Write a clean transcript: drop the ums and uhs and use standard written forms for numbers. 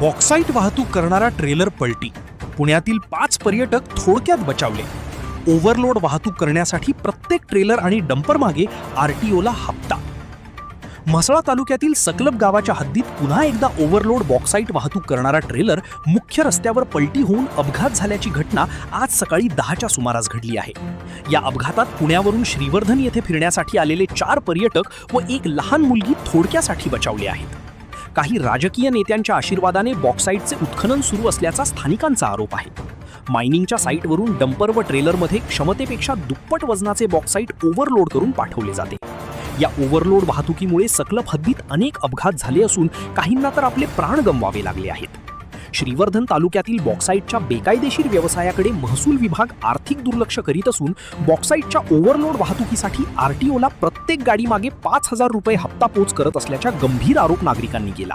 Bauxite वाहतूक करणारा trailer पलटी. पुण्यातील 5 पर्यटक थोडक्यात बचावले. ओव्हरलोड वाहतूक करण्यासाठी प्रत्येक ट्रेलर आणि डंपर मागे आरटीओला हप्ता. म्हसळा तालुक्यातील सकलब गावाच्या हद्दीत पुन्हा एकदा ओव्हरलोड बॉक्साईट वाहतूक करणारा ट्रेलर मुख्य रस्त्यावर पलटी होऊन अपघात झाल्याची घटना आज सकाळी 10च्या सुमारास घडली आहे. या अपघातात पुण्यावरून श्रीवर्धन येथे फिरण्यासाठी आलेले 4 पर्यटक व एक लहान मुलगी थोडक्यासाठी बचावले आहेत. काही राजकीय नेत्यांच्या आशीर्वादाने बॉक्साईटचे उत्खनन सुरू असल्याचा स्थानिकांचा आरोप आहे. मायनिंगच्या साईटवरून डंपर व ट्रेलरमध्ये क्षमतेपेक्षा दुप्पट वजनाचे बॉक्साईट ओव्हरलोड करून पाठवले जाते. या ओव्हरलोड वाहतुकीमुळे सकलब हद्दीत अनेक अपघात झाले असून काहींना तर आपले प्राण गमवावे लागले आहेत. श्रीवर्धन तालुक्यातील बॉक्साईटच्या बेकायदेशीर व्यवसायाकडे महसूल विभाग आर्थिक दुर्लक्ष करीत असून बॉक्साईटच्या ओव्हरलोड वाहतुकीसाठी आरटीओला प्रत्येक गाडीमागे ₹5,000 हप्ता पोच करत असल्याचा गंभीर आरोप नागरिकांनी केला.